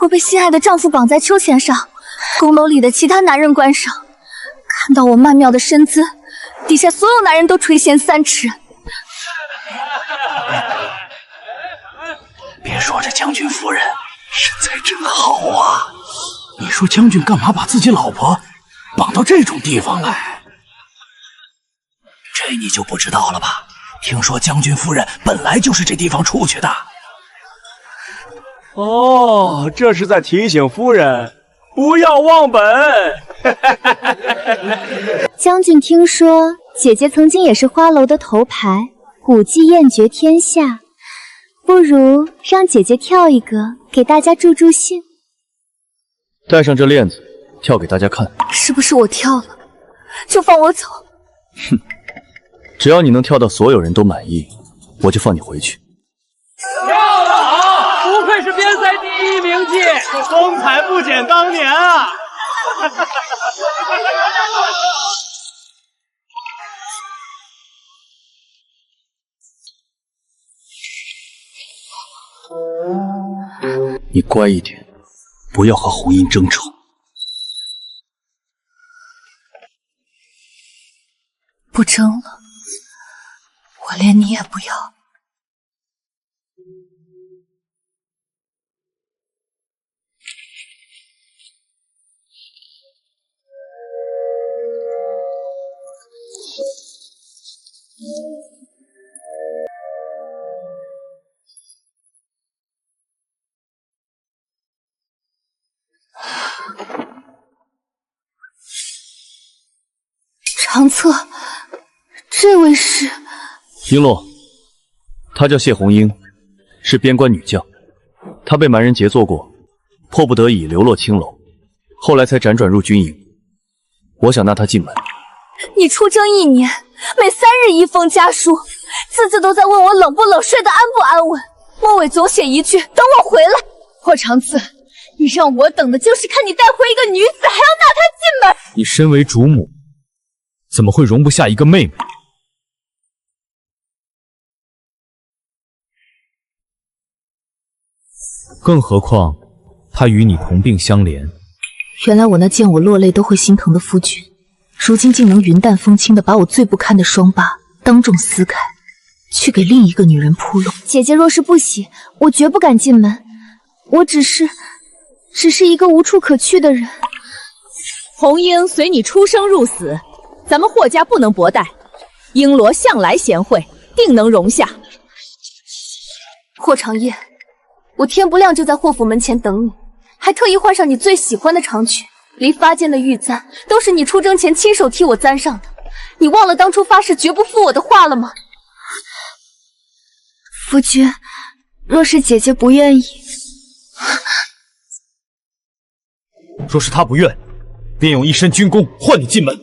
我被心爱的丈夫绑在秋千上，宫楼里的其他男人观赏，看到我曼妙的身姿，底下所有男人都垂涎3尺。别说这将军夫人身材真好啊，你说将军干嘛把自己老婆绑到这种地方来？这你就不知道了吧？听说将军夫人本来就是这地方出去的。哦，这是在提醒夫人不要忘本。将军听说姐姐曾经也是花楼的头牌，舞技艳绝天下，不如让姐姐跳一个给大家助助兴。带上这链子，跳给大家看。是不是我跳了就放我走？哼，只要你能跳到所有人都满意，我就放你回去。跳得好，不愧是边塞第1名妓，风采不减当年啊！你乖一点，不要和红英争宠。不争了，我连你也不要。长策，这位是？璎珞，她叫谢红英，是边关女将。她被蛮人劫作过，迫不得已流落青楼，后来才辗转入军营。我想纳她进门。你出征1年，每3日1封家书，字字都在问我冷不冷，睡得安不安稳。末尾总写一句等我回来。霍长次，你让我等的就是看你带回一个女子，还要纳她进门。你身为主母，怎么会容不下一个妹妹？更何况她与你同病相怜。原来我那见我落泪都会心疼的夫君，如今竟能云淡风轻的把我最不堪的双疤当众撕开，去给另一个女人铺路。姐姐若是不喜，我绝不敢进门。我只是一个无处可去的人。红英随你出生入死，咱们霍家不能薄待。璎珞向来贤惠，定能容下。霍长夜，我天不亮就在霍府门前等你，还特意换上你最喜欢的长裙，离发间的玉簪都是你出征前亲手替我簪上的。你忘了当初发誓绝不负我的话了吗？夫君，若是姐姐不愿意，若是她不愿，便用一身军功换你进门。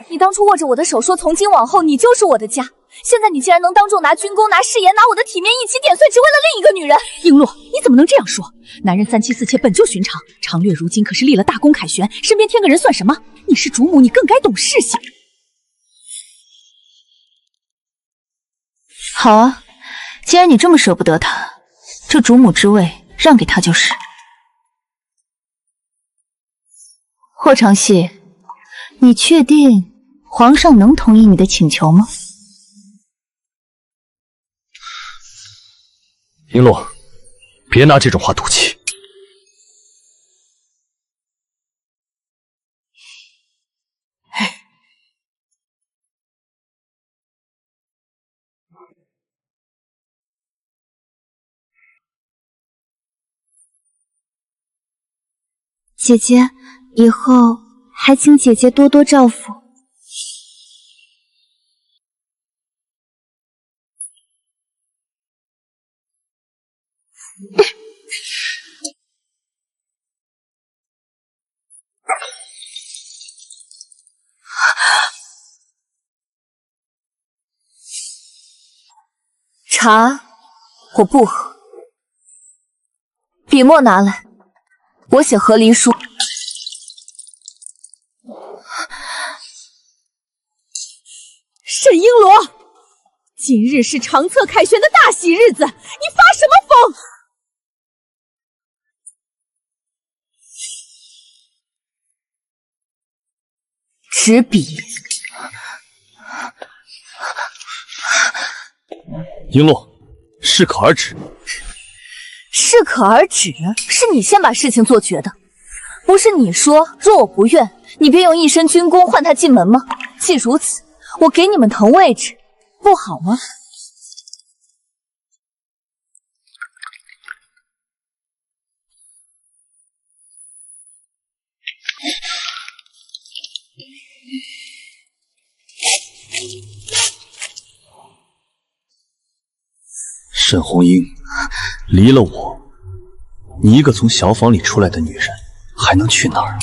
你当初握着我的手说从今往后你就是我的家，现在你竟然能当众拿军功拿誓言拿我的体面一起点碎，只为了另一个女人。璎珞，你怎么能这样说？男人3妻4妾本就寻常，长略如今可是立了大功凯旋，身边添个人算什么？你是主母，你更该懂事些。好啊，既然你这么舍不得他，这主母之位让给他就是。霍长燮，你确定皇上能同意你的请求吗？璎珞，别拿这种话赌气。姐姐，以后还请姐姐多多照拂。茶我不喝，笔墨拿来，我写和离书。甚沈璎珞，今日是长策凯旋的大喜日子，你发什么疯？执笔。璎珞，适可而止。适可而止，是你先把事情做绝的，不是你说若我不愿，你便用一身军功换他进门吗？既如此，我给你们腾位置，不好吗？沈红英，离了我，你一个从小坊里出来的女人，还能去哪儿？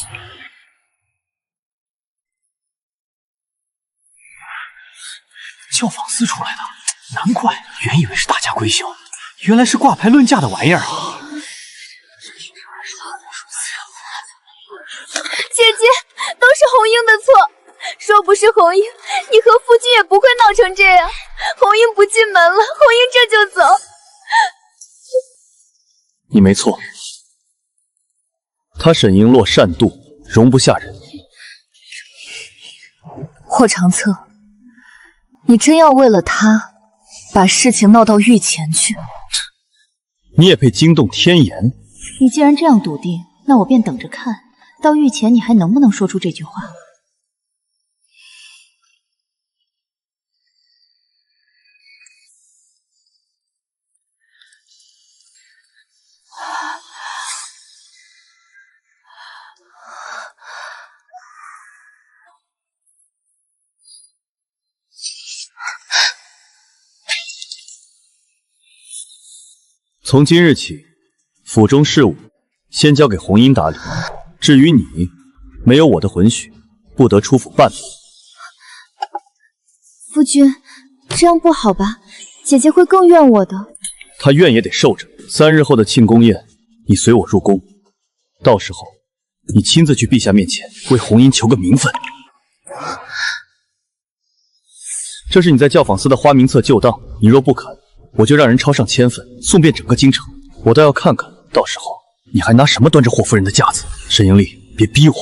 教坊司出来的，难怪原以为是大家闺秀，原来是挂牌论价的玩意儿啊！姐姐，都是红英的错，若不是红英，你和夫君也不会闹成这样。红英不进门了，红英这就走。你没错，他沈璎珞善妒，容不下人。霍长策，你真要为了他，把事情闹到御前去？你也配惊动天颜？你既然这样笃定，那我便等着看，到御前你还能不能说出这句话。从今日起，府中事务先交给红英打理。至于你，没有我的允许，不得出府半步。夫君，这样不好吧？姐姐会更怨我的。她怨也得受着。3日后的庆功宴，你随我入宫，到时候你亲自去陛下面前为红英求个名分。这是你在教坊司的花名册旧档，你若不肯，我就让人抄上1000份，送遍整个京城。我倒要看看，到时候你还拿什么端着霍夫人的架子？沈盈丽，别逼我！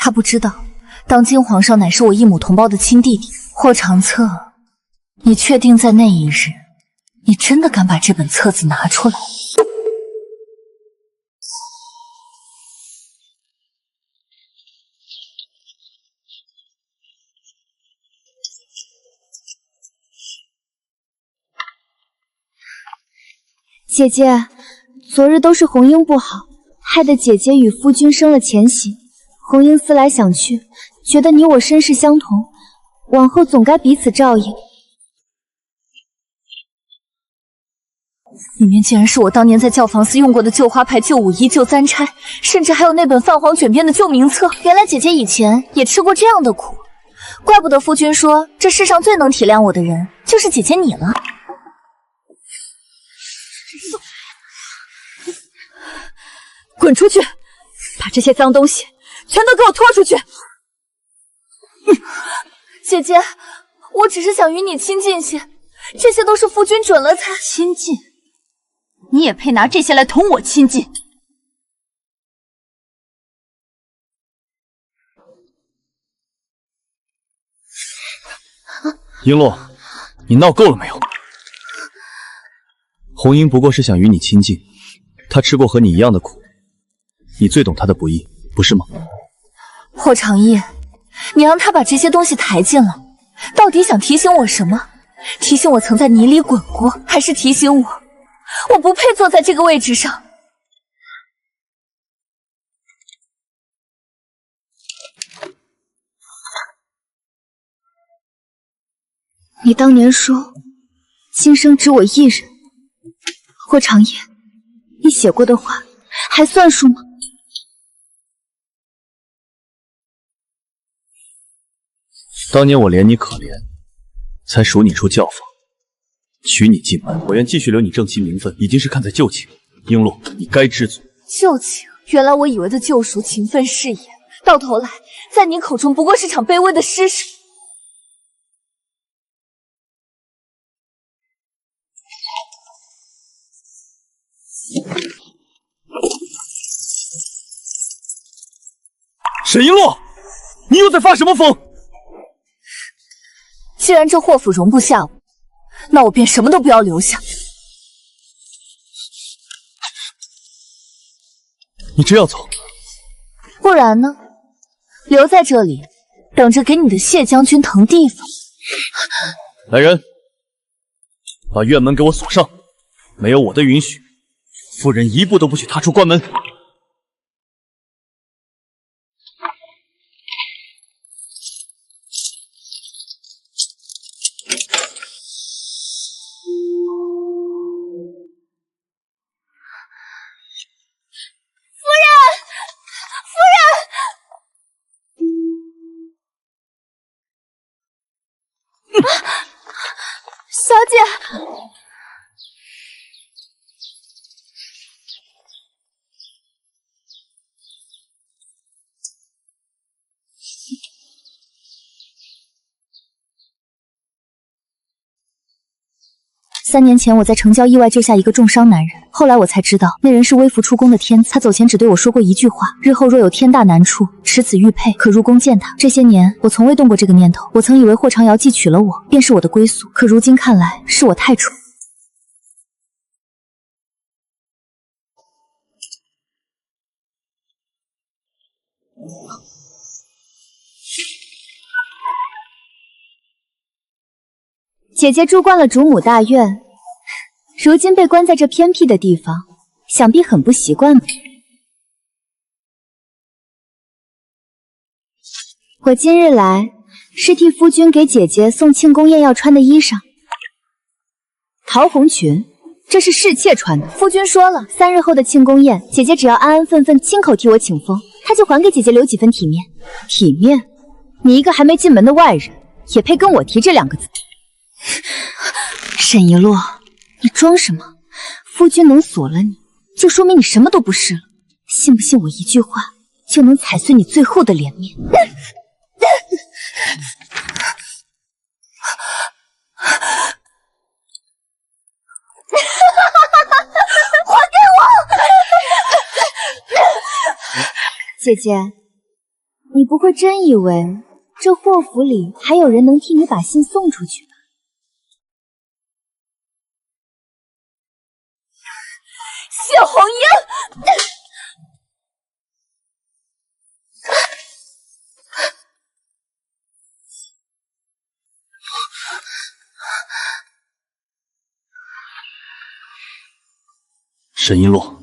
他不知道，当今皇上乃是我异母同胞的亲弟弟霍长策。你确定在那一日，你真的敢把这本册子拿出来？姐姐，昨日都是红英不好，害得姐姐与夫君生了前嫌。红英思来想去，觉得你我身世相同，往后总该彼此照应。里面竟然是我当年在教坊司用过的旧花牌、旧舞衣、旧簪钗，甚至还有那本泛黄卷边的旧名册。原来姐姐以前也吃过这样的苦，怪不得夫君说这世上最能体谅我的人就是姐姐你了。滚出去！把这些脏东西全都给我拖出去！姐姐，我只是想与你亲近些，这些都是夫君准了才亲近。你也配拿这些来同我亲近？璎珞，你闹够了没有？红英不过是想与你亲近，她吃过和你一样的苦，你最懂她的不易，不是吗？霍长夜，你让他把这些东西抬进来，到底想提醒我什么？提醒我曾在泥里滚过，还是提醒我不配坐在这个位置上？你当年说今生只我一人，霍长夜，你写过的话还算数吗？当年我怜你可怜，才赎你出教坊。娶你进门，我愿继续留你正妻名分，已经是看在旧情。璎珞，你该知足。旧情，原来我以为的救赎、情分、誓言，到头来在你口中不过是场卑微的施舍。沈璎珞，你又在发什么疯？既然这霍府容不下我，那我便什么都不要留下。你真要走？不然呢？留在这里，等着给你的谢将军腾地方。来人，把院门给我锁上，没有我的允许，夫人一步都不许踏出关门。小姐，3年前我在城郊意外救下一个重伤男人，后来我才知道那人是微服出宫的天子。他走前只对我说过一句话：日后若有天大难处，持此玉佩，可入宫见他。这些年我从未动过这个念头，我曾以为霍长瑶既娶了我，便是我的归宿，可如今看来是我太蠢。姐姐住惯了主母大院，如今被关在这偏僻的地方，想必很不习惯吧？我今日来是替夫君给姐姐送庆功宴要穿的衣裳。桃红裙，这是侍妾穿的。夫君说了，3日后的庆功宴，姐姐只要安安分分亲口替我请封，他就还给姐姐留几分体面。体面？你一个还没进门的外人，也配跟我提这2个字？沈一洛，你装什么？夫君能锁了你，就说明你什么都不是了。信不信我一句话就能踩碎你最后的脸面？还给我！姐姐，你不会真以为这霍府里还有人能替你把信送出去吧？谢红英，沈璎珞，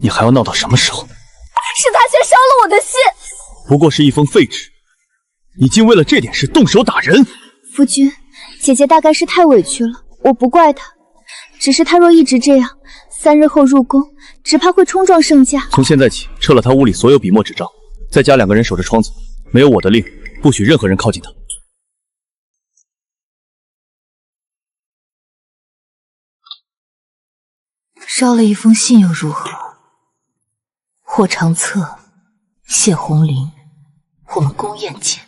你还要闹到什么时候？是他先烧了我的信。不过是一封废纸，你竟为了这点事动手打人！夫君，姐姐大概是太委屈了，我不怪她。只是她若一直这样，3日后入宫，只怕会冲撞圣驾。从现在起，撤了他屋里所有笔墨纸张，再加2个人守着窗子，没有我的令，不许任何人靠近他。烧了一封信又如何？霍长策、谢红菱，我们宫宴见。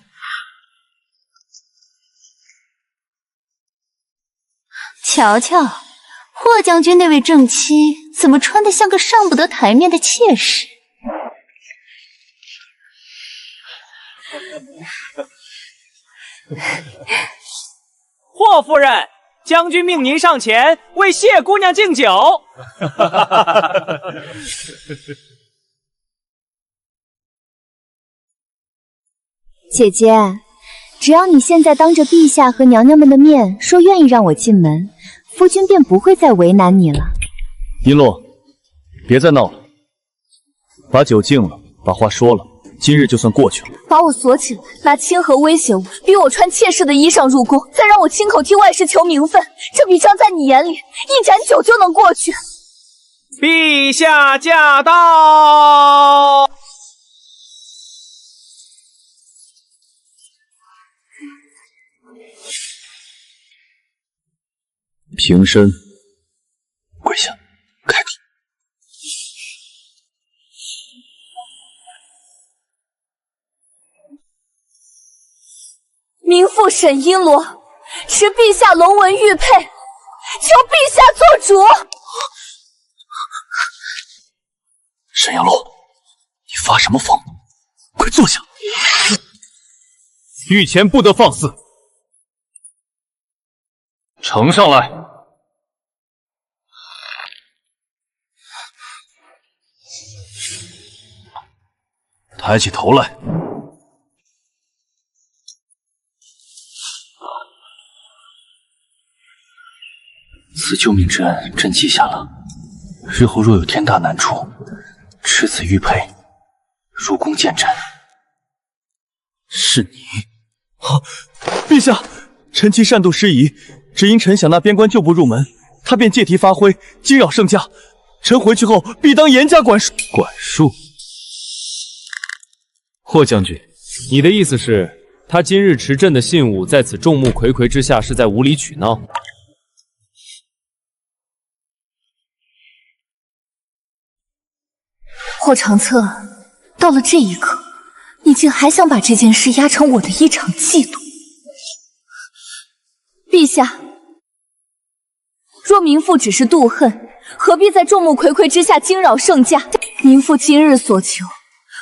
瞧瞧，霍将军那位正妻怎么穿得像个上不得台面的妾室？霍夫人，将军命您上前为谢姑娘敬酒。姐姐，只要你现在当着陛下和娘娘们的面说愿意让我进门，夫君便不会再为难你了。璎珞，别再闹了，把酒敬了，把话说了，今日就算过去了。把我锁起来，拿清河威胁我，逼我穿妾室的衣裳入宫，再让我亲口替外室求名分，这笔账在你眼里一盏酒就能过去。陛下驾到！平身，跪下，开口。民妇沈璎珞，持陛下龙纹玉佩，求陛下做主。沈阳洛，你发什么疯？快坐下！御前不得放肆！呈上来。抬起头来。此救命之恩，朕记下了。日后若有天大难处，持此玉佩，入宫见朕。是你？陛下，臣妻擅度失仪，只因臣想那边关救不入门，他便借题发挥，惊扰圣驾。臣回去后必当严加管束。管束？霍将军，你的意思是，他今日持朕的信物，在此众目睽睽之下，是在无理取闹？霍长策，到了这一刻，你竟还想把这件事压成我的一场嫉妒？陛下，若民妇只是妒恨，何必在众目睽睽之下惊扰圣驾？民妇今日所求，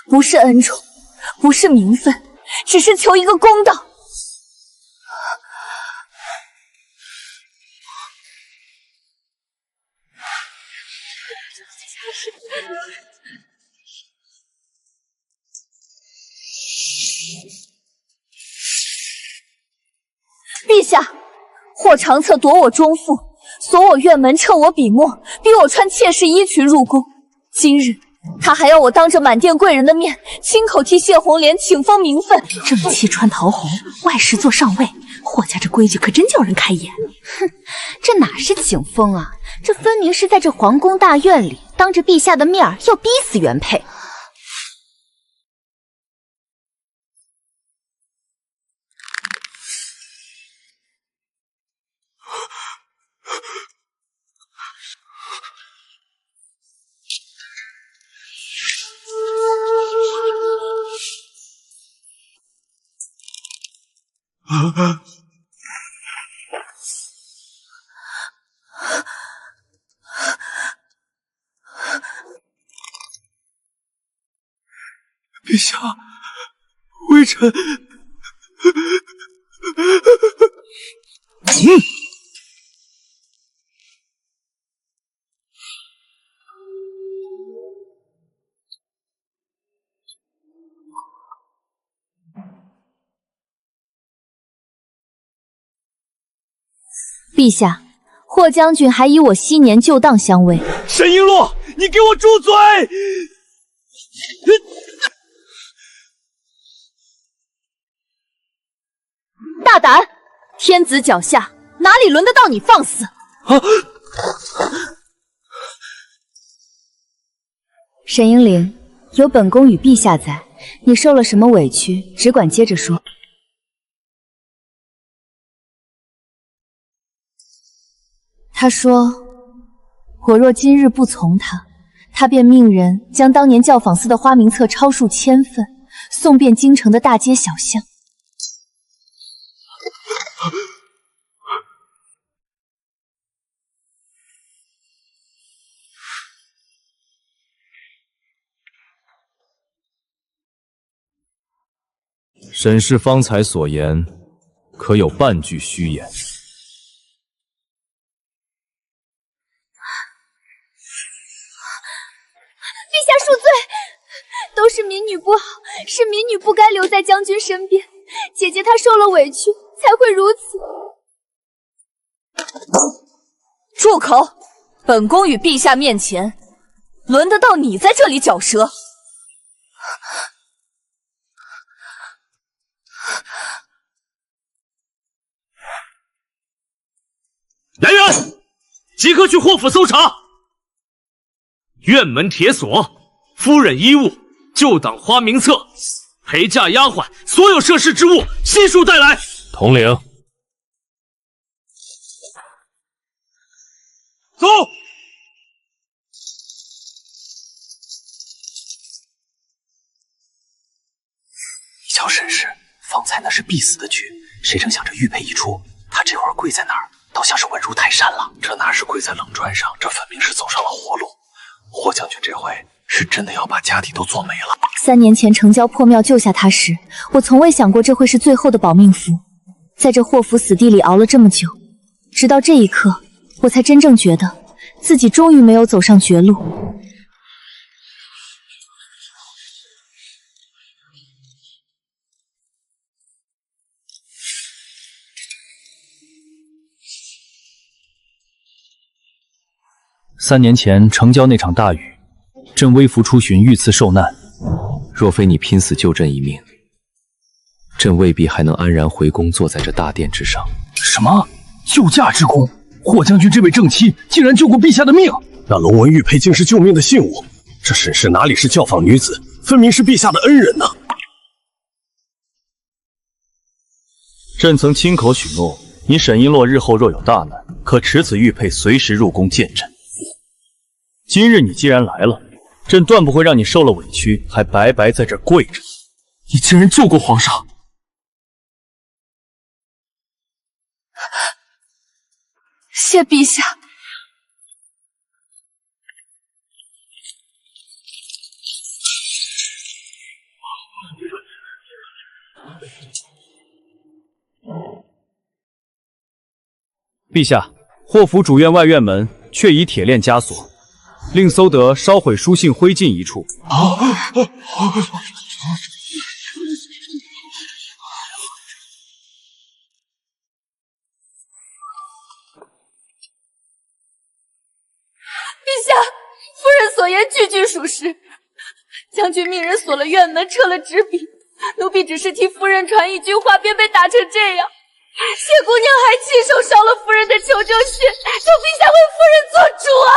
不是恩宠，不是名分，只是求一个公道。陛下，霍长策夺我中妇，锁我院门，撤我笔墨，逼我穿妾室衣裙入宫。今日他还要我当着满殿贵人的面，亲口替谢红莲请封名分。正妻穿桃红，外室坐上位，霍家这规矩可真叫人开眼。哼，这哪是请封啊？这分明是在这皇宫大院里，当着陛下的面要逼死原配。陛下，微臣……陛下，霍将军还以我昔年旧当相慰。沈璎珞，你给我住嘴！大胆！天子脚下，哪里轮得到你放肆？沈英灵，有本宫与陛下在，你受了什么委屈，只管接着说。他说，我若今日不从他，他便命人将当年教坊司的花名册抄数1000份，送遍京城的大街小巷。沈氏方才所言，可有半句虚言？陛下恕罪，都是民女不好，是民女不该留在将军身边。姐姐她受了委屈，才会如此。住口！本宫与陛下面前，轮得到你在这里嚼舌？来人，即刻去霍府搜查。院门铁锁，夫人衣物，旧党花名册，陪嫁丫鬟，所有涉事之物悉数带来。统领。走。你瞧沈氏，方才那是必死的局，谁成想这玉佩一出，他这会儿跪在那儿，倒像是稳如泰山了。这哪是跪在冷砖上，这分明是走上了活路。霍将军这回是真的要把家底都做没了。3年前城郊破庙救下他时，我从未想过这会是最后的保命符。在这霍府死地里熬了这么久，直到这一刻，我才真正觉得自己终于没有走上绝路。3年前城郊那场大雨，朕微服出巡，遇刺受难。若非你拼死救朕一命，朕未必还能安然回宫，坐在这大殿之上。什么救驾之功？霍将军这位正妻竟然救过陛下的命！那龙纹玉佩竟是救命的信物，这沈氏哪里是教坊女子，分明是陛下的恩人呐！朕曾亲口许诺，你沈璎珞日后若有大难，可持此玉佩随时入宫见朕。今日你既然来了，朕断不会让你受了委屈，还白白在这跪着。你竟然救过皇上！谢陛下。陛下，霍府主院外院门却以铁链枷锁，令搜得烧毁书信灰烬一处。陛下，夫人所言句句属实。将军命人锁了院门，撤了纸笔，奴婢只是替夫人传一句话，便被打成这样。谢姑娘还亲手烧了夫人的求救信，求陛下为夫人做主啊！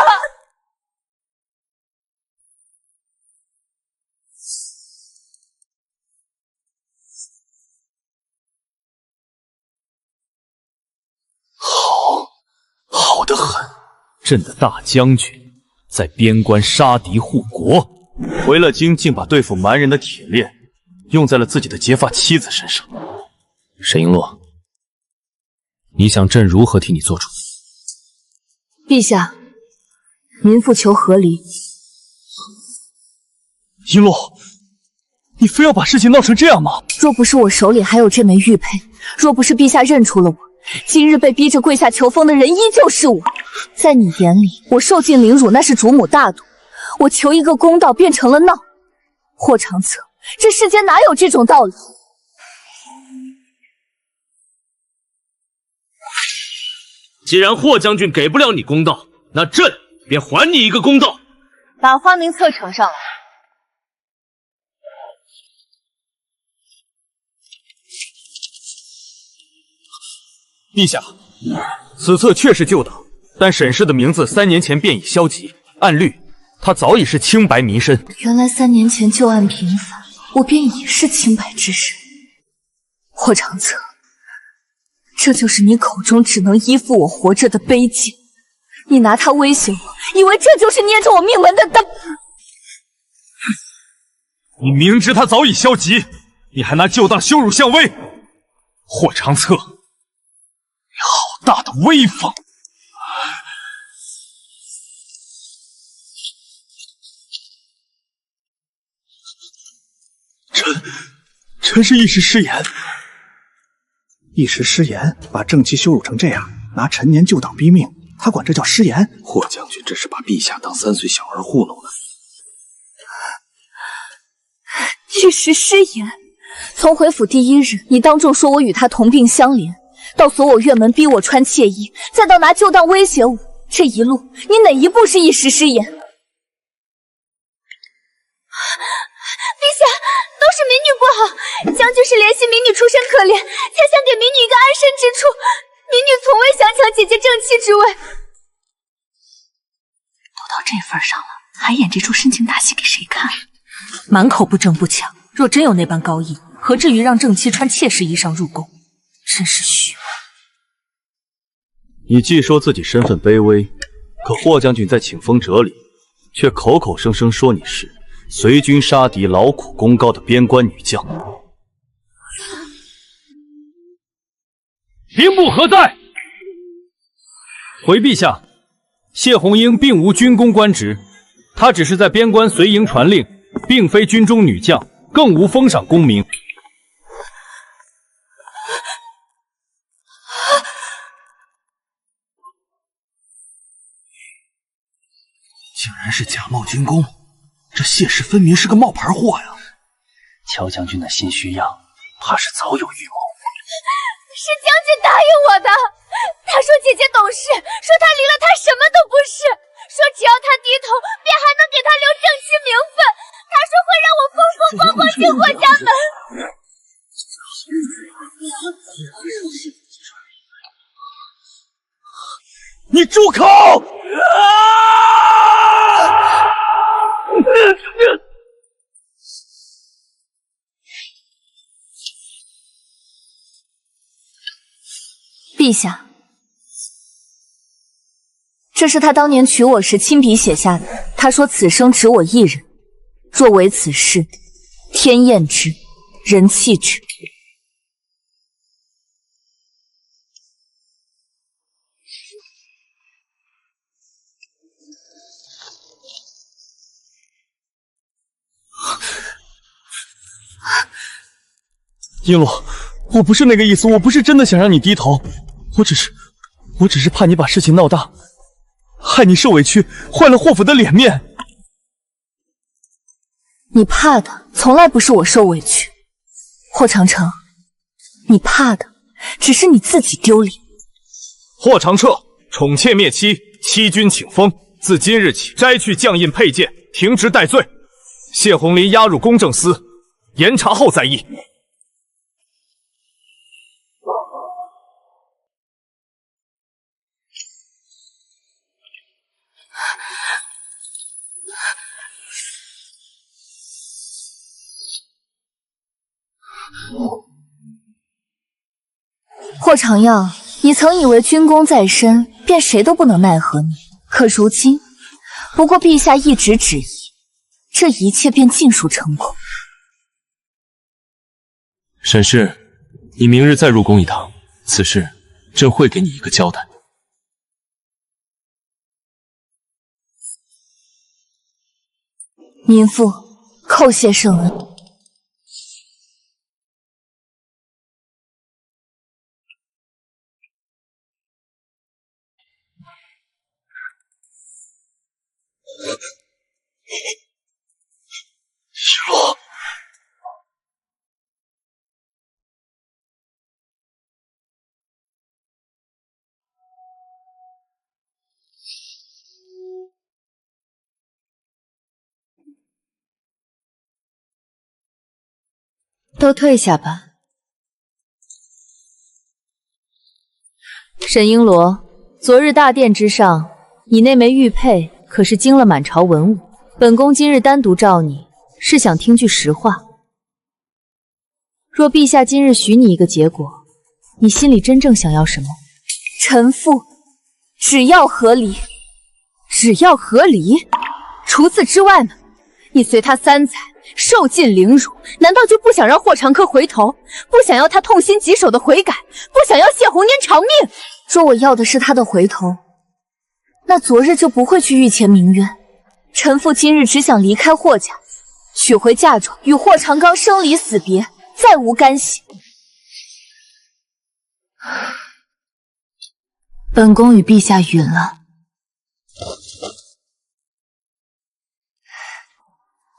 好得很。朕的大将军在边关杀敌护国，回了京竟把对付蛮人的铁链用在了自己的结发妻子身上。沈璎珞，你想朕如何替你做主？陛下，民妇求和离。璎珞，你非要把事情闹成这样吗？若不是我手里还有这枚玉佩，若不是陛下认出了我，今日被逼着跪下求封的人依旧是我。在你眼里，我受尽凌辱那是主母大度，我求一个公道变成了闹。霍长策，这世间哪有这种道理？既然霍将军给不了你公道，那朕便还你一个公道。把花名册呈上来。陛下，此册确是旧档，但沈氏的名字3年前便已消极，按律他早已是清白民身。原来3年前旧案频繁，我便已是清白之身。霍长策，这就是你口中只能依附我活着的卑贱。你拿他威胁我，以为这就是捏着我命门的刀。你明知他早已消极，你还拿旧档羞辱相威。霍长策，你好大的威风！臣是一时失言。一时失言，把正妻羞辱成这样，拿陈年旧党逼命，他管这叫失言？霍将军这是把陛下当3岁小儿糊弄呢。一时失言。从回府第1日，你当众说我与他同病相怜，到锁我院门逼我穿妾衣，再到拿旧档威胁我，这一路你哪一步是一时失言？陛下，都是民女不好，将军是怜惜民女出身可怜，才想给民女一个安身之处。民女从未想抢姐姐正妻之位。都到这份上了，还演这出深情大戏给谁看？满口不争不抢，若真有那般高义，何至于让正妻穿妾室衣裳入宫？真是虚伪。你既说自己身份卑微，可霍将军在请封折里，却口口声声说你是随军杀敌、劳苦功高的边关女将。兵部何在？回陛下，谢红英并无军功官职，她只是在边关随营传令，并非军中女将，更无封赏功名。竟然是假冒军功，这谢氏分明是个冒牌货呀！乔将军的心虚样，怕是早有预谋。是将军答应我的，他说姐姐懂事，说他离了他什么都不是，说只要他低头，便还能给他留正妻名分。他说会让我风风光光进霍家门。你住口！陛下，这是他当年娶我时亲笔写下的。他说此生只我一人，若为此事，天厌之，人弃之。璎珞，我不是那个意思，我不是真的想让你低头，我只是怕你把事情闹大，害你受委屈，坏了霍府的脸面。你怕的从来不是我受委屈，霍长城，你怕的只是你自己丢脸。霍长彻宠妾灭妻，欺君请封，自今日起摘去将印佩剑，停职待罪。谢红林押入公正司，严查后再议。霍长耀，你曾以为军功在身，便谁都不能奈何你。可如今，不过陛下一纸旨意，这一切便尽数成空。沈氏，你明日再入宫一趟，此事朕会给你一个交代。民妇叩谢圣恩。璎珞，都退下吧。沈璎珞，昨日大殿之上，你那枚玉佩可是惊了满朝文武。本宫今日单独召你，是想听句实话。若陛下今日许你一个结果，你心里真正想要什么？臣妇只要合理，只要合理。除此之外呢？你随他3载，受尽凌辱，难道就不想让霍长柯回头？不想要他痛心疾首的悔改？不想要谢红颜偿命？若我要的是他的回头，那昨日就不会去御前鸣冤。臣妇今日只想离开霍家，取回嫁妆，与霍长刚生离死别，再无干系。本宫与陛下允了。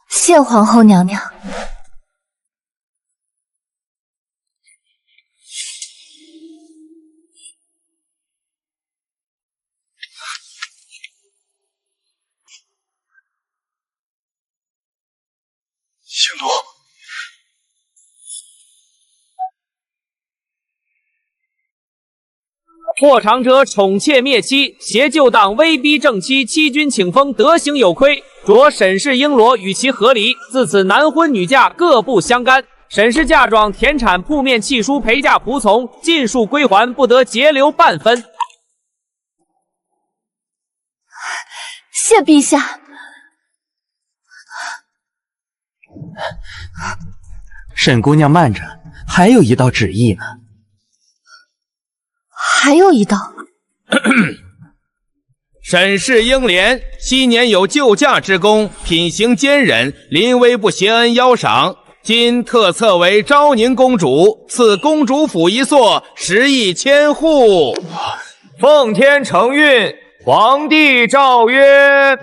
谢皇后娘娘。璎珞，霍长者宠妾灭妻，挟旧党威逼正妻，欺君请封，德行有亏。着沈氏璎珞与其合离，自此男婚女嫁各不相干。沈氏嫁妆、田产、铺面契书、陪嫁仆从，尽数归还，不得截留半分。谢陛下。沈姑娘慢着，还有一道旨意呢。还有一道。沈氏英莲昔年有救驾之功，品行坚忍，临危不携恩邀赏，今特册为昭宁公主，赐公主府一所，10亿千户。奉天承运，皇帝诏曰：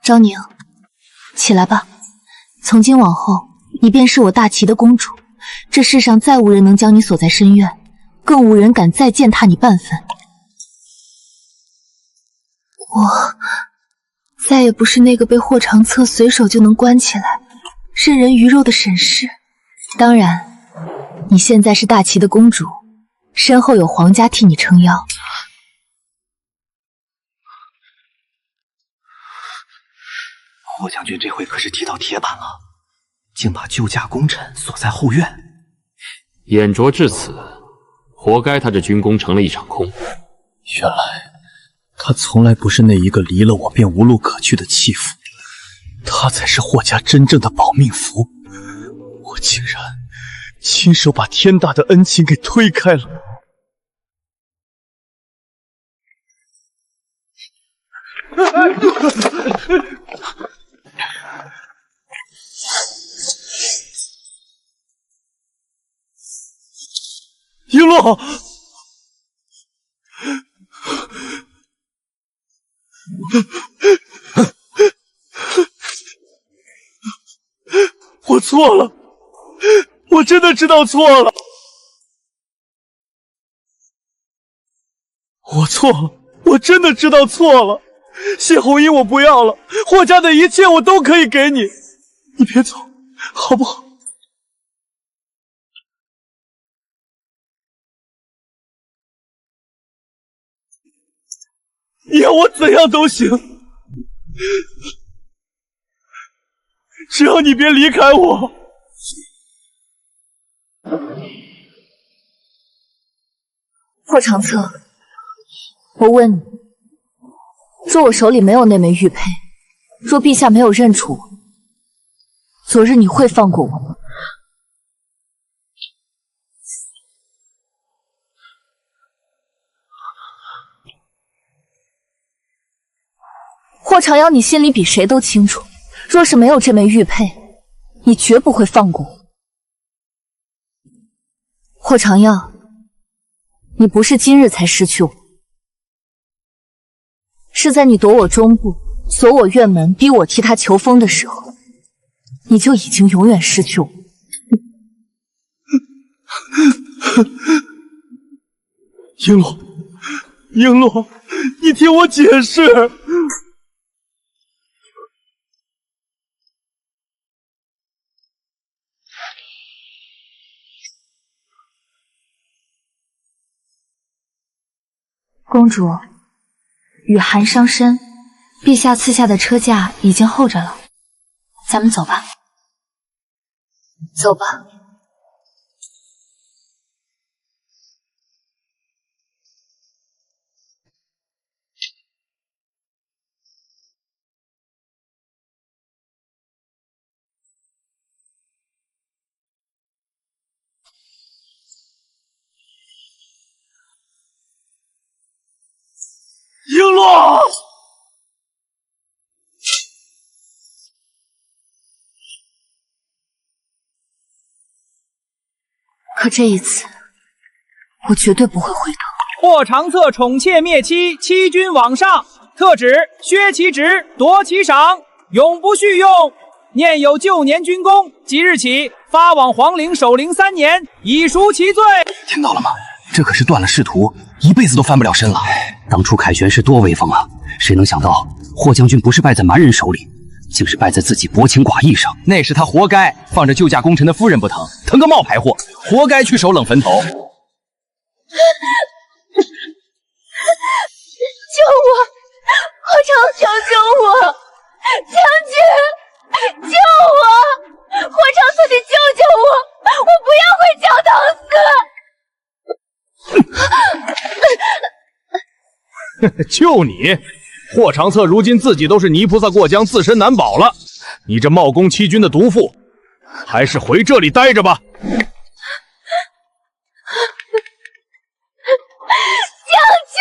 昭宁，起来吧。从今往后，你便是我大齐的公主。这世上再无人能将你锁在深渊，更无人敢再践踏你半分。我再也不是那个被霍长策随手就能关起来、任人鱼肉的沈氏。当然，你现在是大齐的公主，身后有皇家替你撑腰。霍将军这回可是踢到铁板了，竟把救驾功臣锁在后院。眼拙至此，活该他这军功成了一场空。原来他从来不是那一个离了我便无路可去的弃妇，他才是霍家真正的保命符。我竟然亲手把天大的恩情给推开了。璎珞，我错了，我真的知道错了，我错了，我真的知道错了。谢红英我不要了，霍家的一切我都可以给你，你别走，好不好？你要我怎样都行，只要你别离开我。霍长策，我问你，若我手里没有那枚玉佩，若陛下没有认出我，昨日你会放过我吗？霍长阳，你心里比谁都清楚，若是没有这枚玉佩，你绝不会放过我。霍长阳，你不是今日才失去我，是在你夺我中部、锁我院门、逼我替他求封的时候，你就已经永远失去我。璎珞，璎珞，你听我解释。公主，雨寒伤身，陛下赐下的车驾已经候着了，咱们走吧。走吧。璎珞，可这一次，我绝对不会回头。霍长策宠妾灭妻，欺君罔上，特旨削其职，夺其赏，永不叙用。念有旧年军功，即日起发往皇陵守陵3年，以赎其罪。听到了吗？这可是断了仕途，一辈子都翻不了身了。当初凯旋是多威风啊！谁能想到霍将军不是败在蛮人手里，竟是败在自己薄情寡义上。那是他活该，放着救驾功臣的夫人不疼，疼个冒牌货，活该去守冷坟头。救我！霍长求救我！将军，救我！霍长策，你救救我！我不要回教堂死！就你，霍长策如今自己都是泥菩萨过江，自身难保了。你这冒功欺君的毒妇，还是回这里待着吧。将军！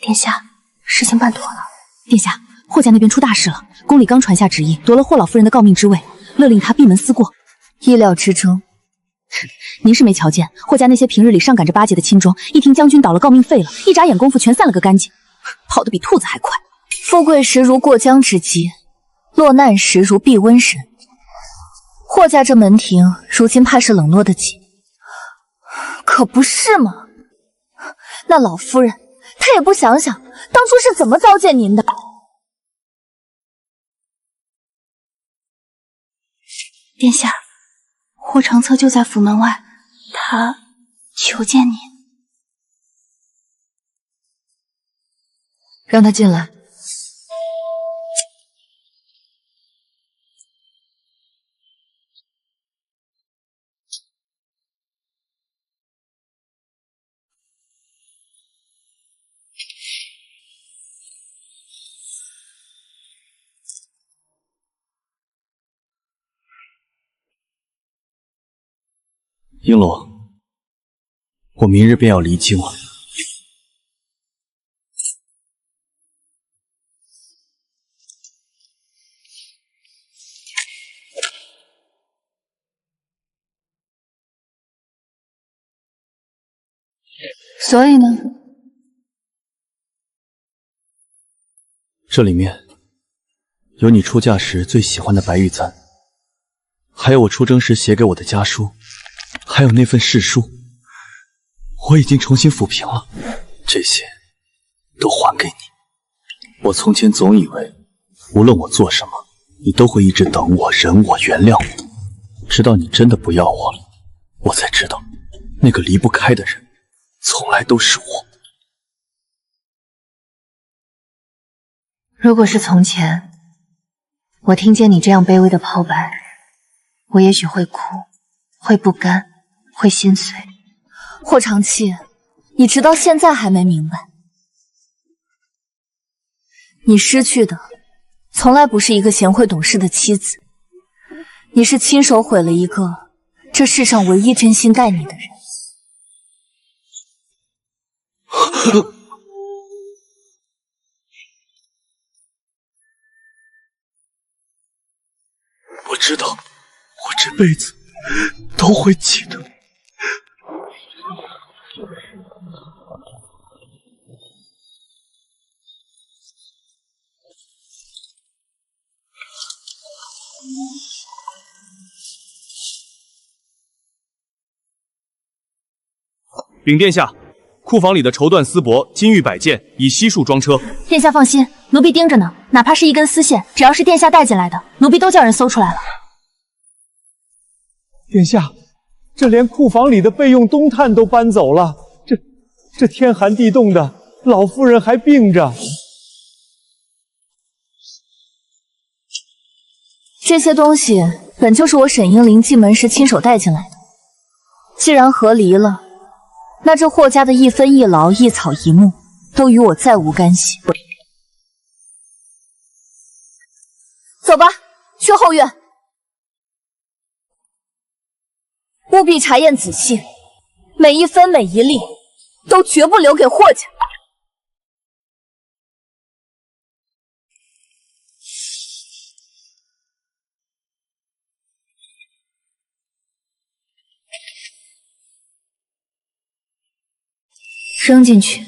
殿下，事情办妥了。殿下，霍家那边出大事了，宫里刚传下旨意，夺了霍老夫人的诰命之位，勒令她闭门思过。意料之中。您是没瞧见，霍家那些平日里上赶着巴结的亲庄，一听将军倒了，诰命废了，一眨眼功夫全散了个干净，跑得比兔子还快。富贵时如过江之鲫，落难时如避瘟神。霍家这门庭，如今怕是冷落得紧。可不是嘛？那老夫人，她也不想想当初是怎么糟践您的。殿下，霍长策就在府门外，他求见您。让他进来。璎珞，我明日便要离京了。所以呢？这里面有你出嫁时最喜欢的白玉簪，还有我出征时写给我的家书，还有那份誓书，我已经重新抚平了，这些都还给你。我从前总以为，无论我做什么，你都会一直等我、忍我、原谅我，直到你真的不要我了，我才知道，那个离不开的人，从来都是我。如果是从前，我听见你这样卑微的抛白，我也许会哭，会不甘，会心碎。霍长气，你直到现在还没明白，你失去的从来不是一个贤惠懂事的妻子，你是亲手毁了一个这世上唯一真心待你的人。我知道，我这辈子都会记得。禀殿下，库房里的绸缎丝帛、金玉百件已悉数装车。殿下放心，奴婢盯着呢，哪怕是一根丝线，只要是殿下带进来的，奴婢都叫人搜出来了。殿下，这连库房里的备用冬炭都搬走了，这天寒地冻的，老夫人还病着。这些东西本就是我沈英灵进门时亲手带进来的，既然和离了，那这霍家的一分一劳一草一木都与我再无干系。走吧，去后院，务必查验仔细，每一分每一粒都绝不留给霍家。扔进去。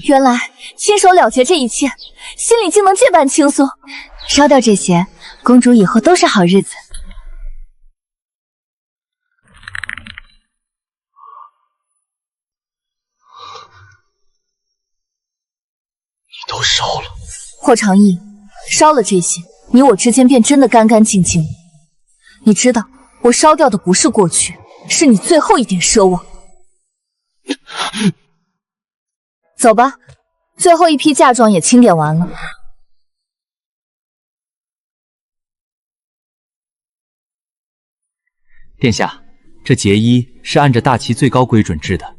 原来亲手了结这一切，心里竟能这般轻松。烧掉这些，公主以后都是好日子。你都烧了，霍长义，烧了这些，你我之间便真的干干净净了。你知道，我烧掉的不是过去，是你最后一点奢望。走吧，最后一批嫁妆也清点完了。殿下，这结衣是按着大齐最高规准制的。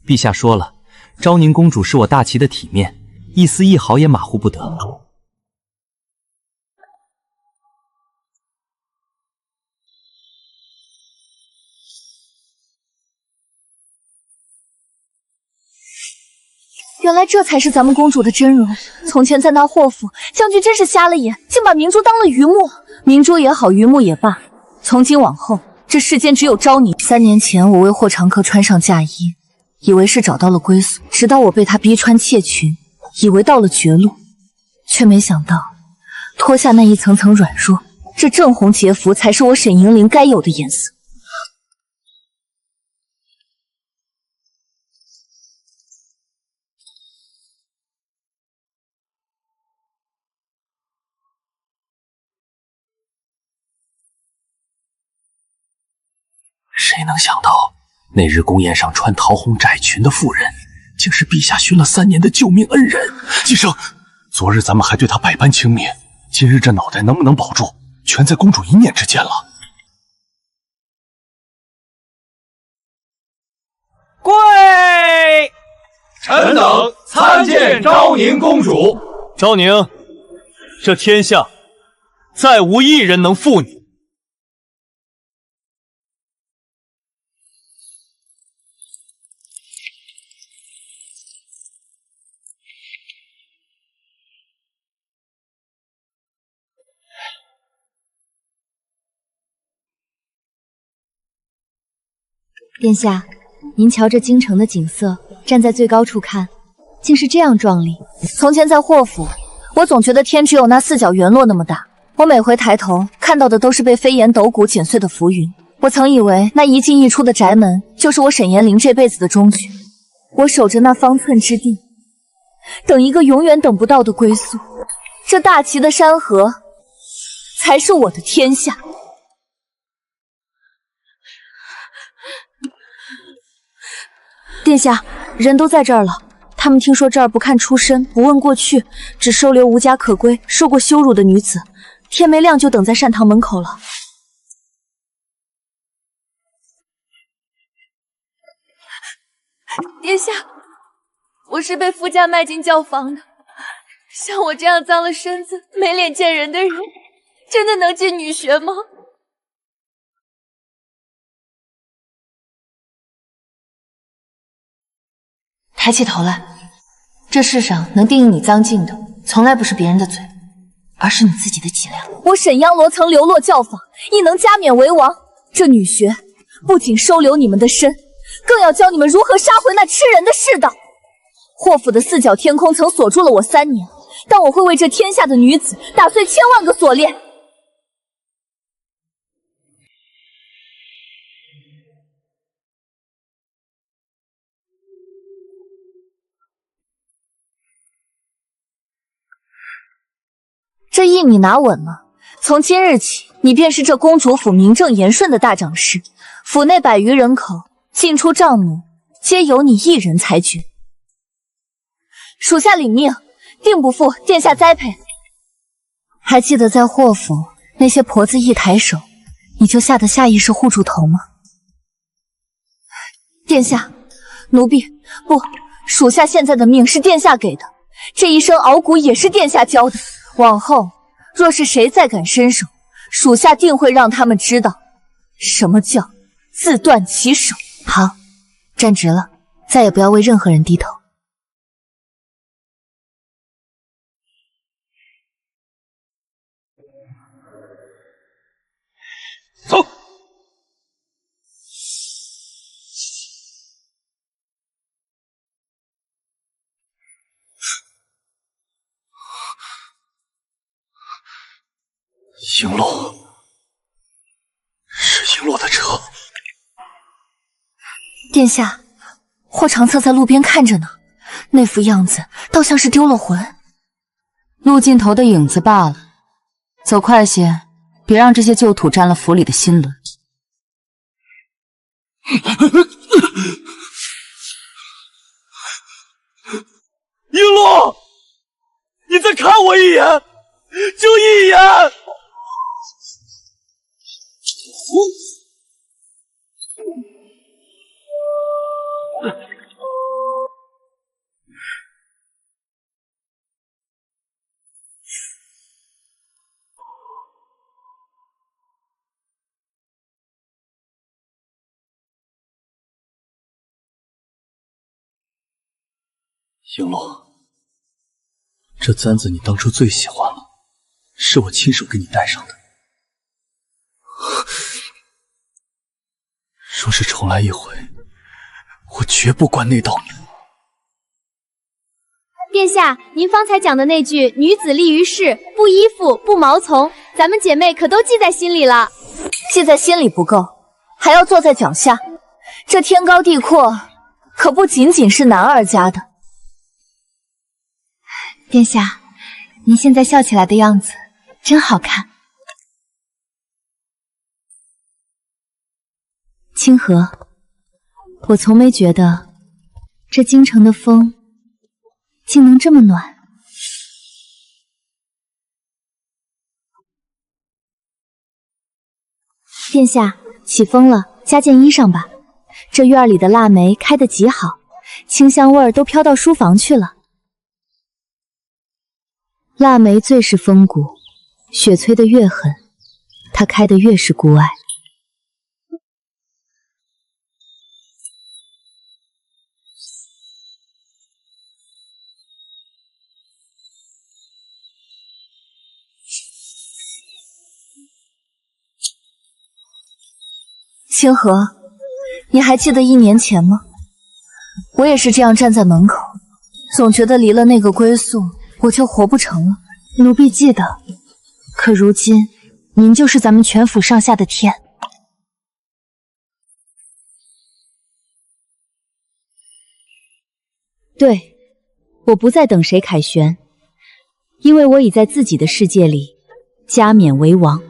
陛下说了，昭宁公主是我大齐的体面，一丝一毫也马虎不得。原来这才是咱们公主的真容。从前在那霍府，将军真是瞎了眼，竟把明珠当了榆木。明珠也好，榆木也罢，从今往后，这世间只有昭宁。3年前，我为霍长柯穿上嫁衣，以为是找到了归宿，直到我被他逼穿妾裙，以为到了绝路，却没想到脱下那一层层软弱，这正红洁服才是我沈银铃该有的颜色。谁能想到，那日宫宴上穿桃红窄裙的妇人，竟是陛下寻了3年的救命恩人。姬生，昨日咱们还对他百般轻蔑，今日这脑袋能不能保住，全在公主一念之间了。跪！臣等参见昭宁公主。昭宁，这天下再无一人能负你。殿下，您瞧这京城的景色，站在最高处看，竟是这样壮丽。从前在霍府，我总觉得天只有那4角圆落那么大，我每回抬头看到的都是被飞檐斗谷剪碎的浮云。我曾以为那一进一出的宅门，就是我沈延龄这辈子的终局。我守着那方寸之地，等一个永远等不到的归宿。这大齐的山河，才是我的天下。殿下，人都在这儿了。他们听说这儿不看出身，不问过去，只收留无家可归、受过羞辱的女子。天没亮就等在善堂门口了。殿下，我是被夫家卖进教坊的。像我这样脏了身子、没脸见人的人，真的能进女学吗？抬起头来，这世上能定义你脏净的，从来不是别人的嘴，而是你自己的脊梁。我沈央罗曾流落教坊，亦能加冕为王。这女学不仅收留你们的身，更要教你们如何杀回那吃人的世道。霍府的4角天空曾锁住了我3年，但我会为这天下的女子打碎1000万个锁链。这意你拿稳了，从今日起，你便是这公主府名正言顺的大掌事，府内100余人口，进出账目，皆由你一人裁决。属下领命，定不负殿下栽培。还记得在霍府，那些婆子一抬手，你就吓得下意识护住头吗？殿下，奴婢不，属下现在的命是殿下给的，这一身傲骨也是殿下教的。往后若是谁再敢伸手，属下定会让他们知道什么叫自断其手。好，站直了，再也不要为任何人低头。走。璎珞，是璎珞的车。殿下，霍长策在路边看着呢，那副样子倒像是丢了魂。路尽头的影子罢了，走快些，别让这些旧土沾了府里的心轮。璎珞，你再看我一眼，就一眼。璎珞，这簪子你当初最喜欢了，是我亲手给你戴上的。若是重来一回，我绝不关那道门。殿下，您方才讲的那句“女子立于世，不依附，不毛从”，咱们姐妹可都记在心里了。记在心里不够，还要坐在脚下。这天高地阔，可不仅仅是男儿家的。殿下，您现在笑起来的样子真好看。清河，我从没觉得这京城的风竟能这么暖。殿下，起风了，加件衣裳吧。这院里的腊梅开得极好，清香味儿都飘到书房去了。腊梅最是风骨，雪催得越狠，它开得越是孤爱。清河，你还记得1年前吗？我也是这样站在门口，总觉得离了那个归宿，我就活不成了。奴婢记得，可如今您就是咱们全府上下的天。对，我不再等谁凯旋，因为我已在自己的世界里加冕为王。